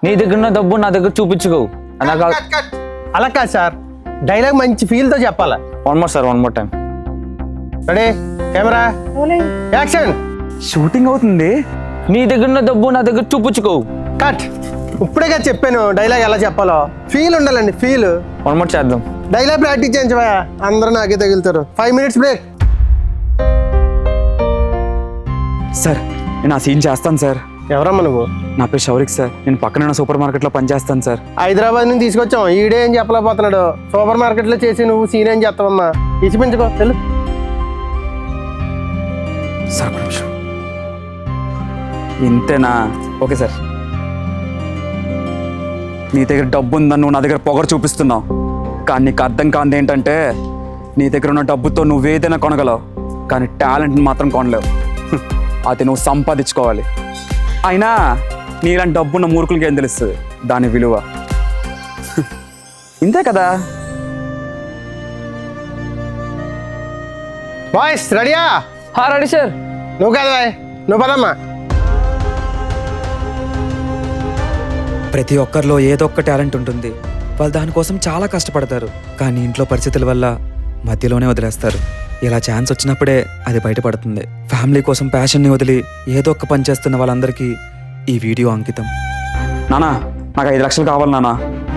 నీ దగ్గర ఉన్న డబ్బు నా దగ్గర చూపించుకో. అలా కాదు సార్, డైలాగ్ మంచి ఫీల్తో చెప్పాలా. One more time. Ready, camera, action. Shooting అవుతుంది. నీ దగ్గర ఉన్న డబ్బు నా దగ్గర చూపించుకో. కట్. ఇప్పుడే కదా చెప్పాను డైలాగ్ ఎలా చెప్పాలో. ఫీల్ ఉండాలండి, ఫీల్. వన్ మోర్ చేద్దాం. డైలాగ్ ప్రాక్టీస్ చేయించవా, అందరూ నాకే తగులుతారు. 5 minutes బ్రేక్. సార్ నేను ఆ సీన్ చేస్తాను సార్. ఎవరమ్మా నువ్వు? నా పేరు షౌరిక్ సార్. నేను పక్కన సూపర్ మార్కెట్లో పనిచేస్తాను సార్. హైదరాబాద్ నుంచి తీసుకొచ్చాం. ఈడే ఏం చెప్పలేకపోతున్నాడు. సూపర్ మార్కెట్లో చేసి నువ్వు సీన్ ఏం చేస్తావమ్మా? ఇచ్చిపించుకో తెలు. సార్ ఒక నిమిషం. ఇంతేనా? Okay sir. నీ దగ్గర డబ్బు ఉందని నువ్వు నా దగ్గర పొగరు చూపిస్తున్నావు. కానీ నీకు అర్థం కానిది ఏంటంటే నీ దగ్గర ఉన్న డబ్బుతో నువ్వేదైనా కొనగలవు, కానీ టాలెంట్ని మాత్రం కొనలేవు. అది నువ్వు సంపాదించుకోవాలి. అయినా నీలాంటి డబ్బున్న మూర్ఖులకి ఏం తెలుస్తుంది దాని విలువ? ఇంతే కదా. బాయ్స్ రెడీయా? Ready sir. నువ్వు కాదు బాయ్, నువ్వు పదమ్మా. ప్రతి ఒక్కరిలో ఏదో ఒక్క టాలెంట్ ఉంటుంది. వాళ్ళు దానికోసం చాలా కష్టపడతారు, కానీ ఇంట్లో పరిస్థితుల వల్ల మధ్యలోనే వదిలేస్తారు. ఇలా ఛాన్స్ వచ్చినప్పుడే అది బయటపడుతుంది. ఫ్యామిలీ కోసం ప్యాషన్ని వదిలి ఏదో ఒక్క పని చేస్తున్న వాళ్ళందరికీ ఈ వీడియో అంకితం. నానా నాకు 5 లక్షలు కావాలి నానా.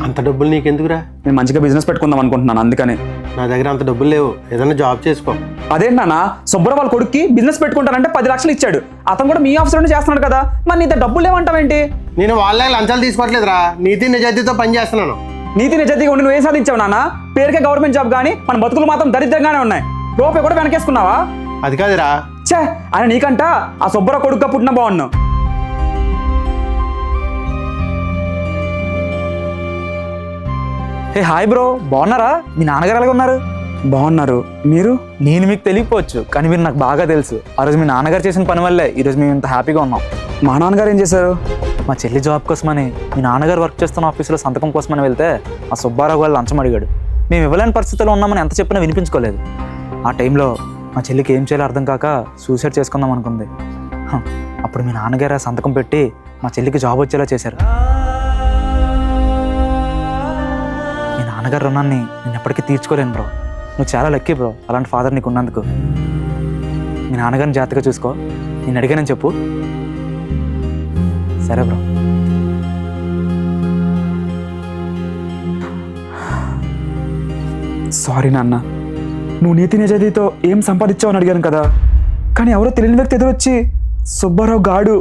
అంత డబ్బులు నీకెందుకురా? నేను మంచిగా బిజినెస్ పెట్టుకుందాం అనుకుంటున్నాను, అందుకని. నా దగ్గర అంత డబ్బులు లేవు, ఏదైనా జాబ్ చేసుకో. అదేంటి నాన్న, సుబ్బరావు వాళ్ళ కొడుక్కి బిజినెస్ పెట్టుకుంటానంటే 10 లక్షలు ఇచ్చాడు. అతను కూడా మీ ఆఫీస్లోనే చేస్తున్నాడు కదా, మరి నీ డబ్బులు లేవంటావేంటి? నేను వాళ్ళ లంచాలు తీసుకోవట్లేదురా, నీతి నిజాయితీతో పని చేస్తున్నాను. నీతి నిజాయితీగా ఉండి నువ్వేం సాధించావు నాన్న? పేరుకే గవర్నమెంట్ జాబ్, కానీ మన బతుకులు మాత్రం దరిద్రంగానే ఉన్నాయి. రూపాయి కూడా వెనకేసుకున్నావా? అది కాదురా. చే, ఆయన నీకంట ఆ సుబ్బరావు కొడుకుగా పుట్టిన బాగున్నావు. హే హాయ్ బ్రో, బాగున్నారా? మీ నాన్నగారు ఎలాగ ఉన్నారు? బాగున్నారు. మీరు? నేను మీకు తెలియకపోవచ్చు, కానీ మీరు నాకు బాగా తెలుసు. ఆ రోజు మీ నాన్నగారు చేసిన పని వల్లే ఈరోజు మేము ఇంత హ్యాపీగా ఉన్నాం. మా నాన్నగారు ఏం చేశారు? మా చెల్లి జాబ్ కోసమని మీ నాన్నగారు వర్క్ చేస్తున్న ఆఫీసులో సంతకం కోసమని వెళ్తే ఆ సుబ్బారావు గారు లంచం అడిగాడు. మేము ఇవ్వలేని పరిస్థితుల్లో ఉన్నామని ఎంత చెప్పినా వినిపించుకోలేదు. ఆ టైంలో మా చెల్లికి ఏం చేయాలో అర్థం కాక సూసైడ్ చేసుకుందాం అనుకుంది. అప్పుడు మీ నాన్నగారు సంతకం పెట్టి మా చెల్లికి జాబ్ వచ్చేలా చేశారు. మీ నాన్నగారు రుణాన్ని నేను ఎప్పటికీ తీర్చుకోలేను బ్రో. నువ్వు చాలా లక్కీ బ్రో, అలాంటి ఫాదర్ నీకు ఉన్నందుకు. మీ నాన్నగారిని జాగ్రత్తగా చూసుకో. నేను అడిగానని చెప్పు. సరే బ్రో. సారీ నాన్న, నువ్వు నీతి నిజాయితీతో ఏం సంపాదించావు అని అడిగాను కదా, కానీ ఎవరో తెలియని వ్యక్తి ఎదురొచ్చి సుబ్బారావు గాడు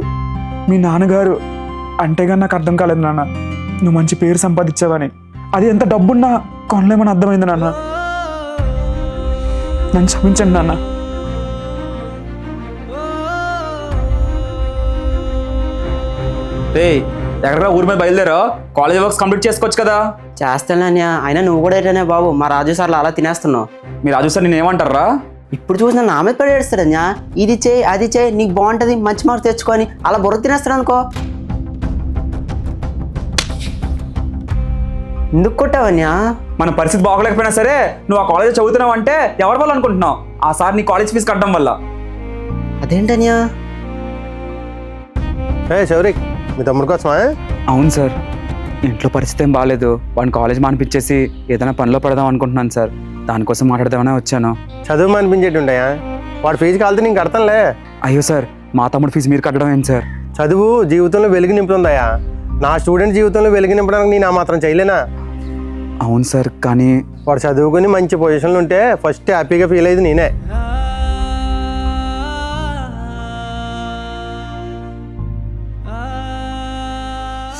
మీ నాన్నగారు అంటేగా నాకు అర్థం కాలేదు నాన్న. నువ్వు మంచి పేరు సంపాదించావని, అది ఎంత డబ్బున్నా కొనలేమని అర్థమైంది నాన్న. నన్ను క్షమించండి నాన్న. ఎక్కడ ఊరి మీద బయలుదేరా? కాలేజ్ వర్క్స్ కంప్లీట్ చేసుకోవచ్చు కదా. చేస్తానన్యా, అయినా నువ్వు కూడా ఏంటనే బాబు, మా రాజు సార్లు అలా తినేస్తున్నావు. మీ రాజు సార్ నేను ఏమంటారా? ఇప్పుడు చూసిన నా మీద పడేస్తాడన్యా. ఇది చేయి అది చేయి, నీకు బాగుంటుంది, మంచి మార్క్స్ తెచ్చుకొని అలా బుర్ర తినేస్తాడు అనుకో. ఎందుకు కొట్టావన్యా? మన పరిస్థితి బాగోలేకపోయినా సరే నువ్వు ఆ కాలేజ్ చదువుతున్నావు అంటే ఎవరి వల్ల అనుకుంటున్నావు? ఆ సార్ నీ కాలేజ్ ఫీజు కట్టడం వల్ల. అదేంటన్యా? శౌరిక్, మీ తమ్ముడు కోసమా? అవును సార్, ఇంట్లో పరిస్థితి ఏం బాగాలేదు. వాడిని కాలేజ్ మానిపించేసి ఏదైనా పనిలో పడదాం అనుకుంటున్నాను సార్. దానికోసం మాట్లాడదామనే వచ్చాను. చదువు మానిపించేటి ఉంటాయా? వాడు ఫీజు కాలితే నేను కడతానులే. అయ్యో సార్, మా తమ్ముడు ఫీజు మీరు కట్టడం ఏంటి సార్? చదువు జీవితంలో వెలుగు నింపుతుందయా. నా స్టూడెంట్ జీవితంలో వెలుగు నింపడానికి నేను ఆ మాత్రం చేయలేనా? అవును సార్, కానీ వాడు చదువుకుని మంచి పొజిషన్లో ఉంటే ఫస్ట్ హ్యాపీగా ఫీల్ అయ్యేది నేనే.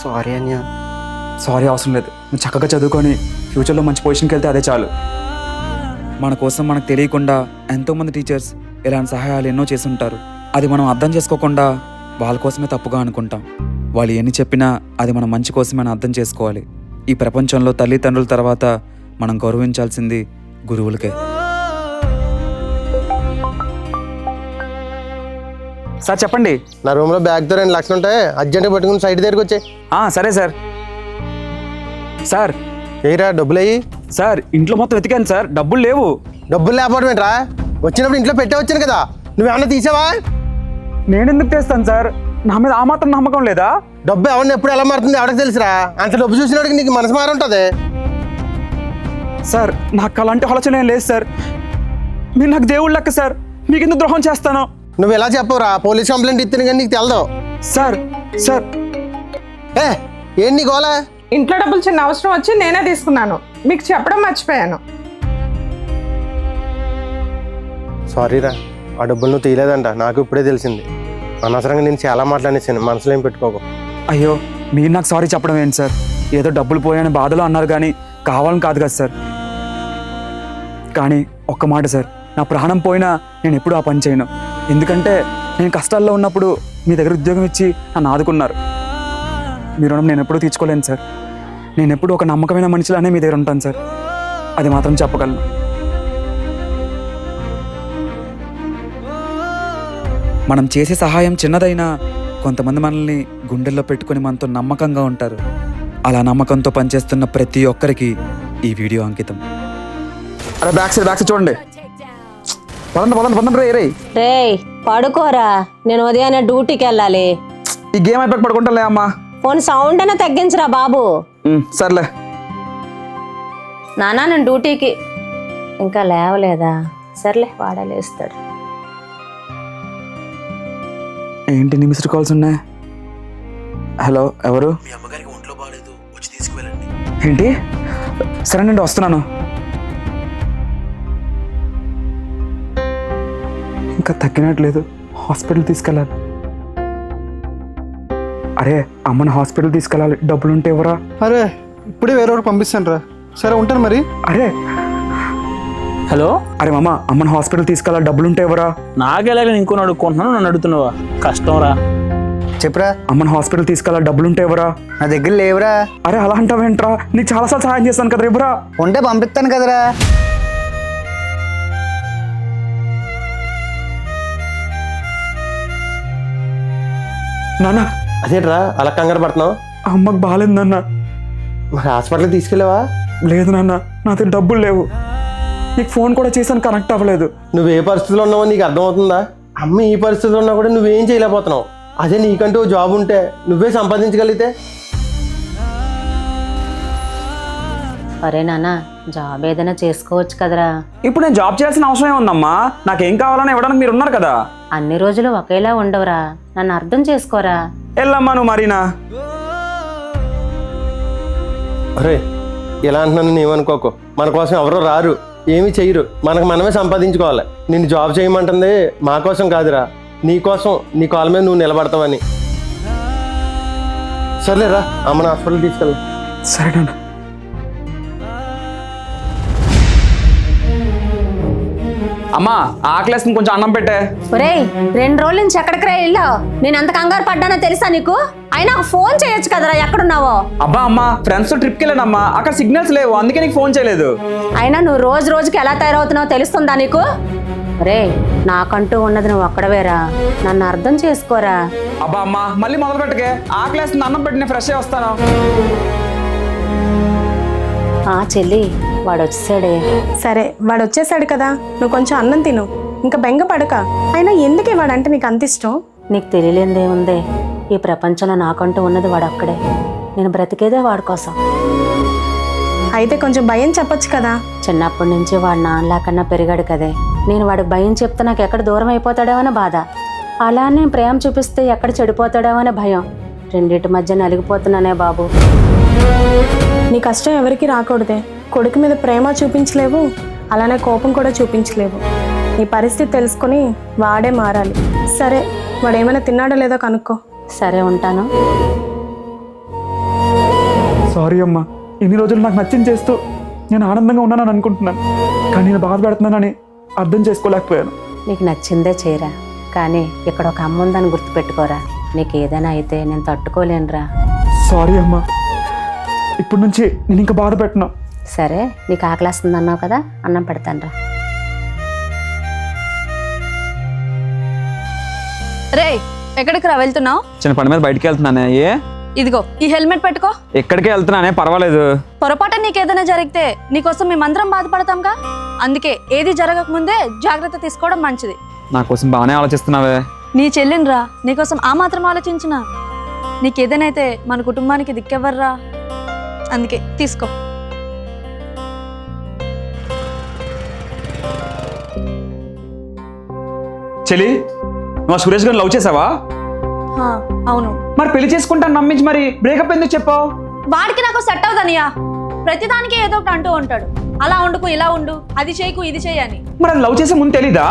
సారీ అన్యా. సారీ అవసరం లేదు. నువ్వు చక్కగా చదువుకొని ఫ్యూచర్లో మంచి పొజిషన్కి వెళ్తే అదే చాలు. మన కోసం మనకు తెలియకుండా ఎంతోమంది టీచర్స్ ఇలాంటి సహాయాలు ఎన్నో చేసి ఉంటారు. అది మనం అర్థం చేసుకోకుండా వాళ్ళ కోసమే తప్పుగా అనుకుంటాం. వాళ్ళు ఎన్ని చెప్పినా అది మన మంచి కోసమే అని అర్థం చేసుకోవాలి. ఈ ప్రపంచంలో తల్లిదండ్రుల తర్వాత మనం గౌరవించాల్సింది గురువులకే. సార్ చెప్పండి. నా రూమ్లో బ్యాగ్తో 2 లక్షలు ఉంటాయి, అర్జెంట్గా పట్టుకుని సైడ్ దగ్గరికి వచ్చాయి. సరే సార్. సార్ ఏరా డబ్బులు అయ్యి? సార్ ఇంట్లో మొత్తం వెతికాను సార్, డబ్బులు లేవు. డబ్బులు లేకపోవడం ఏంట్రా? వచ్చినప్పుడు ఇంట్లో పెట్టే వచ్చాను కదా, నువ్వేమన్నా తీసావా? నేను ఎందుకు తెస్తాను సార్? నా మీద ఆ మాత్రం నమ్మకం లేదా? డబ్బు ఎవరిని ఎప్పుడు ఎలా మారుతుంది ఎవరికి తెలుసురా? అంత డబ్బు చూసినోడికి నీకు మనసు మారి ఉంటుంది. సార్ నాకు అలాంటి ఆలోచన ఏం లేదు సార్. మీరు నాకు దేవుడు లెక్క సార్. మీకు ఎందుకు ద్రోహం చేస్తాను? నువ్వు ఎలా చెప్పవురా? పోలీస్ కంప్లైంట్ ఇస్తే కానీ నీకు తెలదు. సార్ సార్ ఏ ఏంటి నీ గోలా? ఇంట్లో డబ్బులు చిన్న అవసరం వచ్చి నేనే తీసుకున్నాను, మీకు చెప్పడం మర్చిపోయాను. సారీరా, ఆ డబ్బులు నువ్వు తీయలేదంట. నాకు ఇప్పుడే తెలిసింది. అనవసరంగా నేను చాలా మాట్లాడేసాను, మనసులో ఏం పెట్టుకోకు. అయ్యో మీరు నాకు సారీ చెప్పడం ఏంటి సార్? ఏదో డబ్బులు పోయాయని బాధలో అన్నారు కానీ కావాలని కాదు కదా సార్. కానీ ఒక్క మాట సార్, నా ప్రాణం పోయినా నేను ఎప్పుడూ ఆ పని చేయను. ఎందుకంటే నేను కష్టాల్లో ఉన్నప్పుడు మీ దగ్గర ఉద్యోగం ఇచ్చి నన్ను ఆదుకున్నారు. మీ రుణం నేను ఎప్పుడూ తీర్చుకోలేను సార్. నేను ఎప్పుడూ ఒక నమ్మకమైన మనిషిలానే మీ దగ్గర ఉంటాను సార్. అది మాత్రం చెప్పగలను. మనం చేసే సహాయం చిన్నదైనా కొంతమంది మనల్ని గుండెల్లో పెట్టుకొని మనతో నమ్మకంగా ఉంటారు. అలా నమ్మకంతో పనిచేస్తున్న ప్రతి ఒక్కరికి ఈ వీడియో అంకితం. అరే బ్యాక్ సైడ్ చూడండి. పదండి రే రే. రేయ్ పడుకోరా, నేను ఉదయాన్నే డ్యూటీకి వెళ్ళాలి. ఈ గేమ్ అయిపోయి పడుకుంటాలే అమ్మా. ఫోన్ సౌండ్ అయినా తగ్గించరా బాబు. సర్లే. నానా నేను డ్యూటీకి ఇంకా లేవలేదా? సర్లే వాడే లేస్తాడు. ఏంటి నీ మిస్డ్ కాల్స్ ఉన్నాయి? హలో ఎవరు? మీ అమ్మగారికి ఒంట్లో బాగాలేదు, వచ్చి తీసుకువెళ్ళండి. ఏంటి? సరేనండి వస్తున్నాను. ఇంకా తగ్గినట్లేదు, హాస్పిటల్ తీసుకెళ్ళాలి. అరే అమ్మని హాస్పిటల్ తీసుకెళ్ళాలి, డబ్బులుంటే ఎవరా? అరే ఇప్పుడే వేరే వాడికి పంపిస్తాను రా. సరే ఉంటాను మరి. అరే హలో, అరే మామ అమ్మని హాస్పిటల్ తీసుకెళ్ళాలి, డబ్బులుంటే ఎవరా? నాకెలాగ ఇంకో అడుక్కుంటున్నాను, నన్ను అడుగుతున్నావా? కష్టం రా. చెప్పురా. అమ్మని హాస్పిటల్ తీసుకెళ్ళాలి, డబ్బులుంటే ఎవరా? నా దగ్గర లేవురా. అరే అలా అంటావేంట్రా? నీకు చాలాసార్లు సహాయం చేస్తాను కదా, ఎవరా? ఉంటే పంపిస్తాను కదరా. నాన్న అదేట్రా అలా కంగారు పడుతున్నావు? అమ్మకు బాగాలేదు నాన్న. మరి హాస్పిటల్కి తీసుకెళ్ళావా? లేదు నాన్న, నా దగ్గర డబ్బులు లేవు. నీకు ఫోన్ కూడా చేశాను, కనెక్ట్ అవ్వలేదు. నువ్వు ఏ పరిస్థితిలో ఉన్నావో నీకు అర్థమవుతుందా? అమ్మ ఈ పరిస్థితిలో ఉన్నా కూడా నువ్వేం చేయలేకపోతున్నావు. అదే నీకంటూ జాబ్ ఉంటే నువ్వే సంపాదించగలిగితే. అరే నాన్న జాబ్ ఏదైనా చేసుకోవచ్చు కదరా. ఇప్పుడు నేను జాబ్ చేయాల్సిన అవసరం ఏముందమ్మా? నాకేం కావాలని ఇవ్వడానికి మీరు ఉన్నారు కదా. అన్ని రోజులు ఒకేలా ఉండవురా, నన్ను అర్థం చేసుకోరా. వెళ్ళమ్మా నువ్వు మరీనా. అరే ఎలా అంటున్నాను ఏమనుకోకు. మన కోసం ఎవరో రారు, ఏమీ చెయ్యరు. మనకు మనమే సంపాదించుకోవాలి. నిన్ను జాబ్ చేయమంటుంది మా కోసం కాదురా, నీ కోసం, నీ కాళ్ళ మీద నువ్వు నిలబడతావని. సర్లేరా అమ్మని హాస్పిటల్ తీసుకెళ్ళి. సరే నాన్న. అమ్మా ఆకలేస్తుంది, కొంచెం అన్నం పెట్టే. ఒరేయ్ 2 రోజుల నుంచి ఎక్కడికి రా వెళ్ళావు? నేను ఎంత కంగారు పడ్డానో తెలుసా నీకు? అయినా ఫోన్ చేయొచ్చు కదరా, ఎక్కడున్నావో? అబ్బా అమ్మా ఫ్రెండ్స్ తో ట్రిప్కి వెళ్ళానమ్మా, అక్కడ సిగ్నల్స్ లేవు, అందుకే నీకు ఫోన్ చేయలేదు. అయినా నువ్వు రోజు రోజుకి ఎలా తయారవుతున్నావో తెలుస్తుందా నీకు? ఒరే నాకంటూ ఉన్నది నువ్వు ఒక్కడవేరా, నన్ను అర్థం చేసుకోరా. అబ్బా అమ్మా మళ్ళీ మొదలు పెట్టకే, ఆకలేస్తుంది, అన్నం పెట్టి నేను ఫ్రెష్ అయ్యి వస్తాను. ఆ చెల్లి వాడు వచ్చేసాడే. సరే వాడు వచ్చేసాడు కదా, నువ్వు కొంచెం అన్నం తిను, ఇంకా బెంగ పడక. అయినా ఎందుకే వాడంటే నీకు అంత ఇష్టం? నీకు తెలియలేదేముందే, ఈ ప్రపంచంలో నాకంటూ ఉన్నది వాడు అక్కడే. నేను బ్రతికేదే వాడి కోసం. అయితే కొంచెం భయం చెప్పొచ్చు కదా. చిన్నప్పటి నుంచి వాడు నాన్నలాకన్నా పెరిగాడు కదే. నేను వాడికి భయం చెప్తే నాకు ఎక్కడ దూరం అయిపోతాడేమో అని బాధ, అలానే ప్రేమ చూపిస్తే ఎక్కడ చెడిపోతాడేమో అని భయం. రెండింటి మధ్య నలిగిపోతున్నానే బాబు. నీ కష్టం ఎవరికి రాకూడదే. కొడుకు మీద ప్రేమ చూపించలేవు, అలానే కోపం కూడా చూపించలేవు. నీ పరిస్థితి తెలుసుకుని వాడే మారాలి. సరే వాడు ఏమైనా తిన్నాడో లేదో కనుక్కో. సరే ఉంటాను. సారీ అమ్మా, ఇన్ని రోజులు నాకు నచ్చింది చేస్తూ నేను ఆనందంగా ఉన్నానని అనుకుంటున్నాను, కానీ నేను బాధపడుతున్నానని అర్థం చేసుకోలేకపోయాను. నీకు నచ్చిందే చేయరా, కానీ ఇక్కడ ఒక అమ్మ ఉందని గుర్తుపెట్టుకోరా. నీకు ఏదైనా అయితే నేను తట్టుకోలేనురా. సారీ అమ్మా, ఇప్పటి నుంచి నేను ఇంకా బాధ పెట్టను. సరే నీకు ఆకలేస్తుంది అన్నావు కదా, అన్నం పెడతానురా. రే ఎక్కడికి రా వెళ్తున్నావు? చిన్న పని మీద బయటికి వెళ్తున్నానే. ఏ ఇదిగో ఈ హెల్మెట్ పెట్టుకో. ఎక్కడికి వెళ్తున్నానే, పర్వాలేదు. పొరపాటు నీకేదైనా జరిగితే నీకోసం మేమందరం బాధపడతాంగా, అందుకే ఏది జరగక ముందే జాగ్రత్త తీసుకోవడం మంచిది. నా కోసం బాగానే ఆలోచిస్తున్నావే. నీ చెల్లినిరా, నీకోసం ఆ మాత్రం ఆలోచించిన. నీకేదైతే మన కుటుంబానికి దిక్కెవర్రా, అందుకే తీసుకో. చెల్లి, నువ్వు సురేష్ గారిని లవ్ చేసావా? హా, అవును. మరి పెళ్లి చేసుకుంటాను నమ్మించి మరి బ్రేకప్ ఎందుకు చెప్పావు? వాడికి నాకు సెట్ అవుదనియా, ప్రతిదానికి ఏదో ఒకటి అంటూ ఉంటాడు. అలా ఉండుకు, ఇలా ఉండు, అది చేయకు, ఇది చేయని. మరి అది లవ్ చేసే ముందు తెలీదా?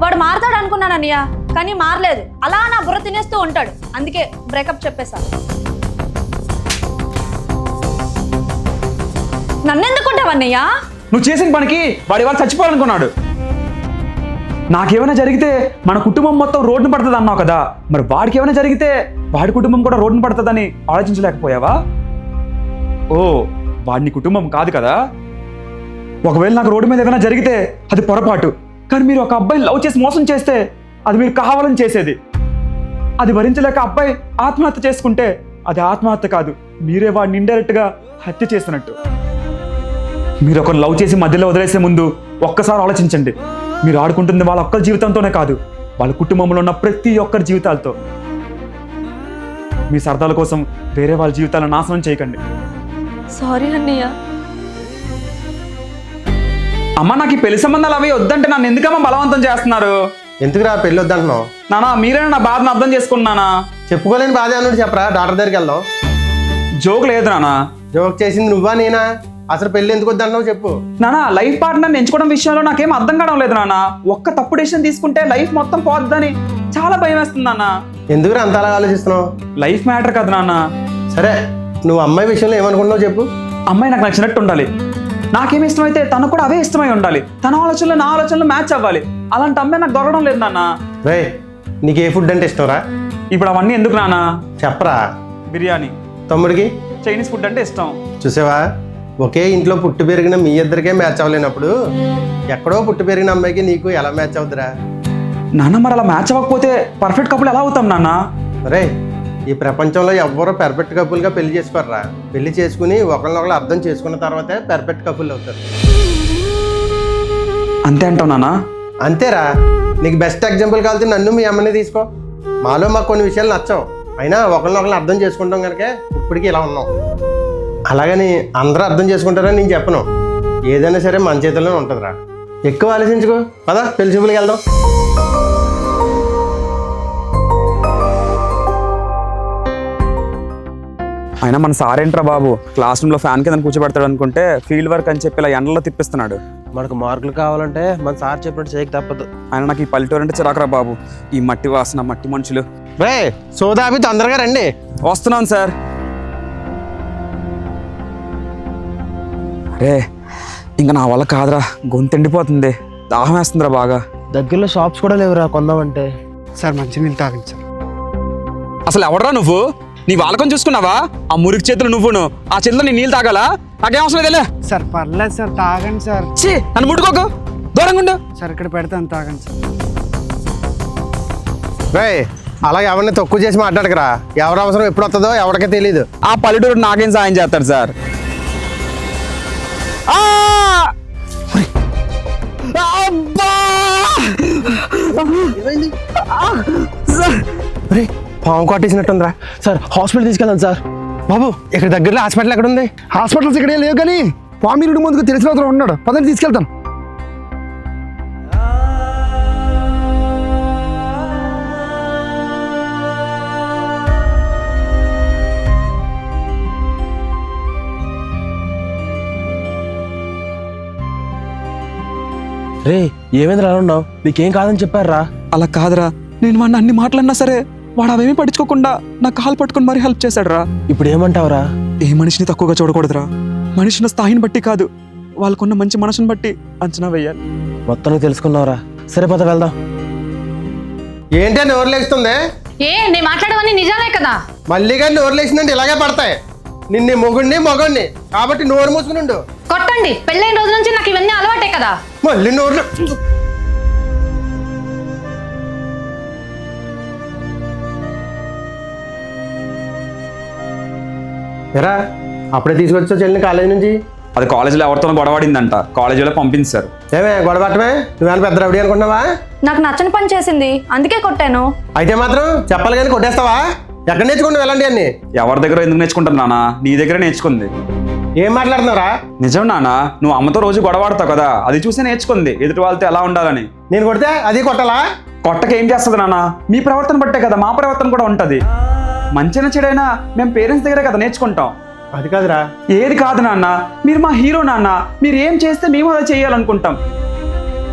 వాడు మారతాడు అనుకున్నానన్నయ్య, కానీ మారలేదు. అలా నా బుర్ర తినేస్తూ ఉంటాడు, అందుకే బ్రేకప్ చెప్పేశా. నన్నెందుకుంటావన్నయ్యా? నువ్వు చేసిన పనికి వాడి వాళ్ళు చచ్చిపోవాలనుకున్నాడు. నాకేమైనా జరిగితే మన కుటుంబం మొత్తం రోడ్డున పడుతుంది అన్నావు కదా, మరి వాడికి ఏమైనా జరిగితే వాడి కుటుంబం కూడా రోడ్డున పడుతుందని ఆలోచించలేకపోయావా? ఓ, వాడిని కుటుంబం కాదు కదా. ఒకవేళ నాకు రోడ్డు మీద ఏదైనా జరిగితే అది పొరపాటు, కానీ మీరు ఒక అబ్బాయిని లవ్ చేసి మోసం చేస్తే అది మీరు కావాలని చేసేది. అది భరించలేక అబ్బాయి ఆత్మహత్య చేసుకుంటే అది ఆత్మహత్య కాదు, మీరే వాడిని ఇండైరెక్ట్గా హత్య చేసినట్టు. మీరు ఒకరు లవ్ చేసి మధ్యలో వదిలేసే ముందు ఒక్కసారి ఆలోచించండి. మీరు ఆడుకుంటుంది వాళ్ళ ఒక్కరి జీవితంతోనే కాదు, వాళ్ళ కుటుంబంలో ఉన్న ప్రతి ఒక్కరి జీవితాలతో. మీ సరదాల కోసం వేరే వాళ్ళ జీవితాలను నాశనం చేయకండి. సారీ అన్నయ్య. అమ్మ, నాకు ఈ పెళ్లి సంబంధాలు అవి వద్దంటే నన్ను ఎందుకమ్మా బలవంతం చేస్తున్నారు? ఎందుకురా పెళ్ళి వద్దంటున్నావు? నానా, మీరైనా నా బాధను అర్థం చేసుకున్నానా? చెప్పుకోలేని బాధ అన్నాడు, చెప్పరా, డాక్టర్ దగ్గరికి వెళ్దాం. జోక్ లేదు నానా. జోక్ చేసింది నువ్వా నేనా? అసలు పెళ్ళి ఎందుకు వద్దంటున్నావు చెప్పు. నానా, లైఫ్ పార్ట్నర్ ఎంచుకోవడం విషయంలో నాకేం అర్థం కావడం లేదు నానా. ఒక్క తప్పు డెసిషన్ తీసుకుంటే లైఫ్ మొత్తం పోద్దని చాలా భయం వేస్తుంది నాన్న. ఎందుకురా అంత అలా ఆలోచిస్తున్నావు? లైఫ్ మ్యాటర్ కదా నాన్న. సరే, నువ్వు అమ్మాయి విషయంలో ఏమనుకుంటున్నావు చెప్పు. అమ్మాయి నాకు నచ్చినట్టు ఉండాలి, నాకేమి ఇష్టమైతే తనకు కూడా అవే ఇష్టమై ఉండాలి, తన ఆలోచనలు నా ఆలోచనలు మ్యాచ్ అవ్వాలి. అలాంటి అమ్మాయి నాకు దొరకడం లేదు నాన్న. రే, నీకు ఏ ఫుడ్ అంటే ఇష్టం రా? ఇప్పుడు అవన్నీ ఎందుకు నాన్న? చెప్పరా. బిర్యానీ. తమ్ముడికి చైనీస్ ఫుడ్ అంటే ఇష్టం. చూసావా, ఒకే ఇంట్లో పుట్టి పెరిగిన మీ ఇద్దరికే మ్యాచ్ అవ్వలేనప్పుడు ఎక్కడో పుట్టి పెరిగిన అమ్మాయికి నీకు ఎలా మ్యాచ్ అవుతురా? నాన్న, మరి అలా మ్యాచ్ అవ్వకపోతే పర్ఫెక్ట్ కపుల్ ఎలా అవుతాం నాన్న? రే, ఈ ప్రపంచంలో ఎవ్వరూ పెర్ఫెక్ట్ కపుల్గా పెళ్లి చేసుకోర్రా. పెళ్లి చేసుకుని ఒకరినొకరు అర్థం చేసుకున్న తర్వాతే పెర్ఫెక్ట్ కపుల్ అవుతారు. అంతే అంటావు నాన్న? అంతేరా. నీకు బెస్ట్ ఎగ్జాంపుల్ కావాలంటే నన్ను మీ అమ్మని తీసుకో. మాలో మాకు కొన్ని విషయాలు నచ్చవు, అయినా ఒకరినొకరు అర్థం చేసుకుంటాం కనుక ఇప్పటికీ ఇలా ఉన్నాం. అలాగని అందరూ అర్థం చేసుకుంటారని నేను చెప్పను. ఏదైనా సరే మన చేతుల్లోనే ఉంటుందిరా. ఎక్కువ ఆలోచించుకో, పదా పెళ్లి చూపులకి వెళ్దాం. అయినా మన సార్ ఏంట్రా బాబు, క్లాస్ రూమ్లో ఫ్యాన్ కింద కూర్చోబెడతాడు అనుకుంటే ఫీల్డ్ వర్క్ అని చెప్పి ఇలా ఎండలో తిప్పిస్తున్నాడు. మనకు మార్కులు కావాలంటే మన సార్ చెప్పినట్టు చేయక తప్పదు. ఆయన నాకు ఈ పల్లెటూరు అంటే చిరాకురా బాబు. ఈ మట్టి వాసన, మట్టి మనుషులు. రే, సోదాబి తొందరగా రండి. వస్తున్నాను సార్. రే, ఇంకా నా వల్ల కాదురా, గొంతు ఎండిపోతుంది, దాహం వేస్తుందిరా బాగా. దగ్గరలో షాప్స్ కూడా లేవురా కొందామంటే. సార్ మంచి నీళ్ళు తాగండి సార్. అసలు ఎవడరా నువ్వు? నీ వాళ్ళకం చూసుకున్నావా? ఆ మురికి చేతులు నువ్వును, ఆ చేతిలో నీ నీళ్ళు తాగాలా? నాకేం అవసరం లేదులే. సార్ పర్లేదు సార్, తాగండి సార్. ఛీ, నన్ను ముట్టుకోకు, దూరంగా ఉండు. సార్ ఇక్కడ పెడతాను, తాగండి సార్. రే, అలాగే ఎవరిని తక్కువ చేసి మాట్లాడకరా. ఎవరి అవసరం ఎప్పుడు వస్తుందో ఎవరికే తెలీదు. ఆ పల్లెటూరు నాకేం సాయం చేస్తాడు సార్? రే, పాము కొట్టేసినట్టుందిరా. సార్ హాస్పిటల్ తీసుకెళ్దాం సార్. బాబు, ఇక్కడ దగ్గరలో హాస్పిటల్ ఎక్కడ ఉంది? హాస్పిటల్స్ ఇక్కడే లేవు కానీ పామీరుడు ముందుకు తెలిసిన అతను ఉన్నాడు, పదండి తీసుకెళ్తాను. రే, ఏమైంది రా ఉన్నావు? నీకేం కాదని చెప్పారా? అలా కాదురా, నేను వాడిని అన్ని మాటలన్నా సరే వాడు అవేమీ పట్టించుకోకుండా నా కాలు పట్టుకుని మరీ హెల్ప్ చేశాడు రా. ఇప్పుడు ఏమంటావురా? ఏ మనిషిని తక్కువగా చూడకూడదురా. మనిషిని స్థాయిని బట్టి కాదు, వాళ్ళకున్న మంచి మనసుని బట్టి అంచనా వేయాలి. మొత్తానికి తెలుసుకున్నావురా. సరే పద వెళ్దాం. ఏంటి అని నోరు లేస్తుంది? నేను మాట్లాడవన్నీ నిజాలే కదా. మళ్ళీ కానీ నోరు లేచిందంటే ఇలాగే పడతాయి. నిన్ను మొగుణ్ణి కాబట్టి నోరు మూసుకుని ఉండు. కొట్టండి, పెళ్ళైన రోజు నుంచి నాకు ఇవన్నీ అలవాటే కదా. మళ్ళీ నోరు ఎరా, అప్పుడే తీసుకొచ్చా చెల్లిని కాలేజీ నుంచి? అది కాలేజీలో ఎవరితోనో గొడవడిందంట, కాలేజీలో పంపించారు. ఏమే గొడవటమే? నువ్వేమైనా పెద్ద రౌడీ అనుకుంటున్నావా? నాకు నచ్చని పని చేసింది, అందుకే కొట్టాను. అయితే మాత్రం చెప్పాలి కానీ కొట్టేస్తావా? ఎక్కడ నేర్చుకుంటావు వెళ్ళండి అన్ని? ఎవరి దగ్గర ఎందుకు నేర్చుకుంటాను నాన్న, నీ దగ్గరే నేర్చుకుంది. ఏం మాట్లాడుతున్నావురా? నిజం నాన్న, నువ్వు అమ్మతో రోజు గొడవాడతావు కదా, అది చూసి నేర్చుకుంది ఎదుటి వాళ్ళతో ఎలా ఉండాలని. నేను కొడితే అది కొట్టాలా? కొట్టక ఏం చేస్తుంది నాన్న, మీ ప్రవర్తన బట్టే కదా మా ప్రవర్తన కూడా ఉంటది. మంచినా చెడైనా మేము పేరెంట్స్ దగ్గరే కదా నేర్చుకుంటాం. అది కాదురా. ఏది కాదు నాన్న, మీరు మా హీరో నాన్న, మీరు ఏం చేస్తే మేము అలా చేయాలనుకుంటాం.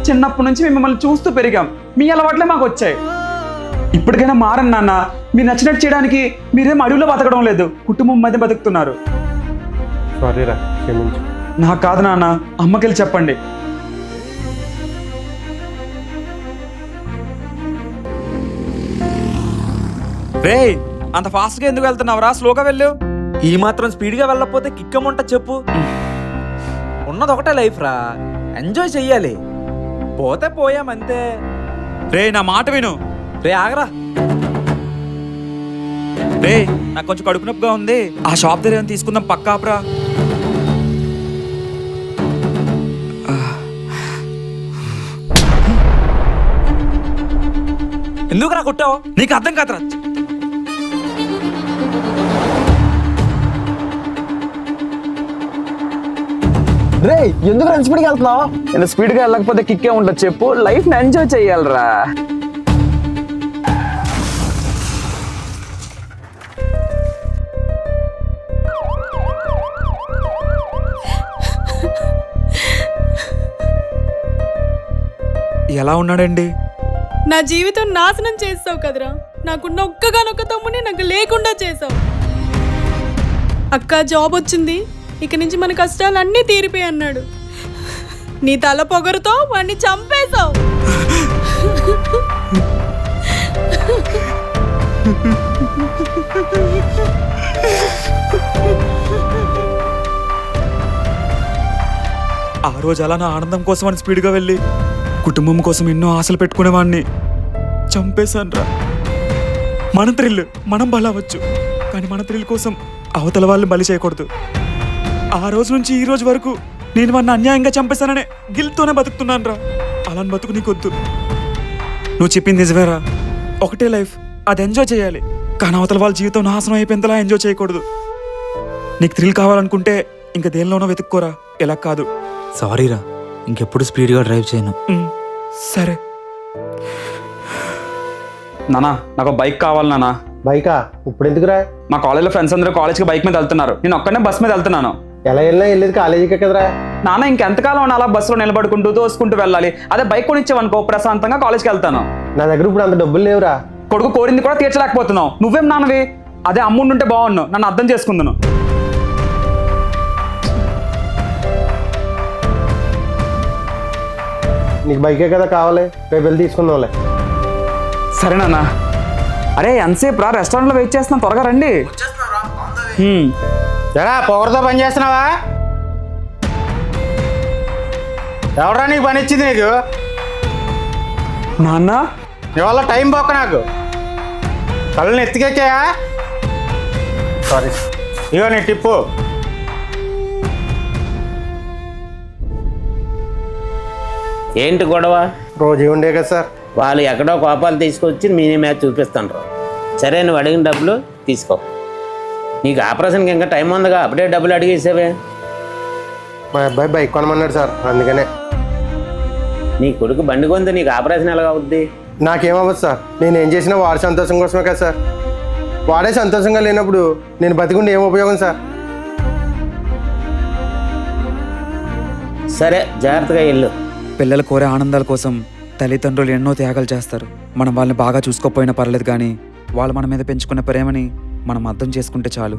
చిన్నప్పటి నుంచి మేము మిమ్మల్ని చూస్తూ పెరిగాం, మీ అలవాట్లే మాకు వచ్చాయి. ఇప్పటికైనా మారండి నాన్న, మీరు నచ్చినట్టు చేయడానికి మీరేం అడవిలో బతకడం లేదు, కుటుంబం మధ్య బతుకుతున్నారు. సారీరా, క్షమించు. నాకు కాదు నాన్న, అమ్మకెళ్ళి చెప్పండి. రే, అంత ఫాస్ట్గా ఎందుకు వెళ్తున్నావురా? స్లోగా వెళ్ళు. ఈ మాత్రం స్పీడ్గా వెళ్ళకపోతే కిక్కమంట చెప్పు. ఉన్నది ఒకటే లైఫ్ రా, ఎంజాయ్ చెయ్యాలి. పోతే పోయామంతే. రే, నా మాట విను. రే ఆగరా. రే, నాకు కొంచెం కడుపు నొప్పిగా ఉంది, ఆ షాప్ దగ్గర ఏమైనా తీసుకుందాం, పక్కా ఆపరా. ఎందుకు రా కొట్టావు? నీకు అర్థం కాదురా. రే ఎందుకు ఎంత స్పీడ్గా వెళ్తున్నావు? నేను స్పీడ్గా వెళ్ళకపోతే కిక్కే ఉంటుంది చెప్పు. లైఫ్ని ఎంజాయ్ చెయ్యాలరా. ఎలా ఉన్నాడండి? నా జీవితం నాశనం చేస్తావు కదరా. నాకున్న ఒక్కగానొక్క తమ్ముని నాకు లేకుండా చేసావు. అక్క జాబ్ వచ్చింది, ఇక నుంచి మన కష్టాలు అన్నీ తీరిపోయి అన్నాడు. నీ తల పొగరుతో వాడిని చంపేశావు. ఆ రోజు అలా నా ఆనందం కోసం అని స్పీడ్గా వెళ్ళి కుటుంబం కోసం ఎన్నో ఆశలు పెట్టుకునేవాడిని చంపేశాను రా. మన థ్రిల్ మనం బలవచ్చు, కానీ మన థ్రిల్ కోసం అవతల వాళ్ళు బలి చేయకూడదు. ఆ రోజు నుంచి ఈ రోజు వరకు నేను వాడిని అన్యాయంగా చంపేశాననే గిల్తోనే బతుకుతున్నాను రా. అలాని బతుకు నీకొద్దు. నువ్వు చెప్పింది నిజమేరా, ఒకటే లైఫ్, అది ఎంజాయ్ చేయాలి. కానీ అవతల వాళ్ళ జీవితం నాశనం అయిపోయేంతలా ఎంజాయ్ చేయకూడదు. నీకు థ్రిల్ కావాలనుకుంటే ఇంకా దేనిలోనో వెతుక్కోరా, ఎలా కాదు. సారీరా, ఇంకెప్పుడు స్పీడ్గా డ్రైవ్ చేయను. సరే నానా, నాకు బైక్ కావాలి నానా. బైకా? ఇప్పుడు ఎందుకురా? మా కాలేజ్లో ఫ్రెండ్స్ అందరూ కాలేజ్కి బైక్ మీద వెళ్తున్నారు, నేను ఒక్కనే బస్ మీద వెళ్తున్నాను. ఎలా వెళ్ళినా వెళ్ళేది కాలేజీకే కదరా. నాన్న, ఇంకెంతకాలం అలా బస్సులో నిలబడుకుంటూ తోసుకుంటూ వెళ్ళాలి? అదే బైక్ కొనిచ్చావనుకో ప్రశాంతంగా కాలేజ్కి వెళ్తాను. నా దగ్గర ఇప్పుడు అంత డబ్బులు లేవురా. కొడుకు కోరింది కూడా తీర్చలేకపోతున్నావు, నువ్వేం నాన్నవి? అదే అమ్ముండుంటే బాగున్ను, నన్ను అర్థం చేసుకుందును. నీకు బైకే కదా కావాలి, రేపు వెళ్ళి తీసుకుందాంలే. సరే నాన్న. అరే ఎంతసేపు రా, రెస్టారెంట్లో వెయిట్ చేస్తున్నాం, త్వరగా రండి. ఎరా పొగరతో పని చేస్తున్నావా? ఎవరా నీకు పని ఇచ్చింది? నీకు నాన్న ఇవాళ టైం పోక నాకు కళ్ళని ఎత్తికెక్కాయా? సారీ. ఇగో నీ టిప్పు. ఏంటి గొడవ? రోజు ఉండే కదా సార్. వాళ్ళు ఎక్కడో కోపాలు తీసుకొచ్చి మీని మ్యాచ్ చూపిస్తుండ్రు. సరే, నువ్వు అడిగిన డబ్బులు తీసుకో. నీకు ఆపరేషన్కి ఇంకా టైం ఉందిగా, అప్పుడే డబ్బులు అడిగేసావే. మా అబ్బాయి బైక్ కొనమన్నాడు సార్, అందుకనే. నీ కొడుకు బండి కొంది, నీకు ఆపరేషన్ ఎలాగ అవుద్ది? నాకేమవ్వదు సార్, నేను ఏం చేసినా వాడి సంతోషం కోసమే కదా సార్. వాడే సంతోషంగా లేనప్పుడు నేను బతికుండి ఏం ఉపయోగం సార్? సరే, జాగ్రత్తగా వెళ్ళు. పిల్లలు కోరే ఆనందాల కోసం తల్లిదండ్రులు ఎన్నో త్యాగాలు చేస్తారు. మనం వాళ్ళని బాగా చూసుకోకపోయినా పర్లేదు, కానీ వాళ్ళు మన మీద పెంచుకున్న ప్రేమని మనం అర్థం చేసుకుంటే చాలు.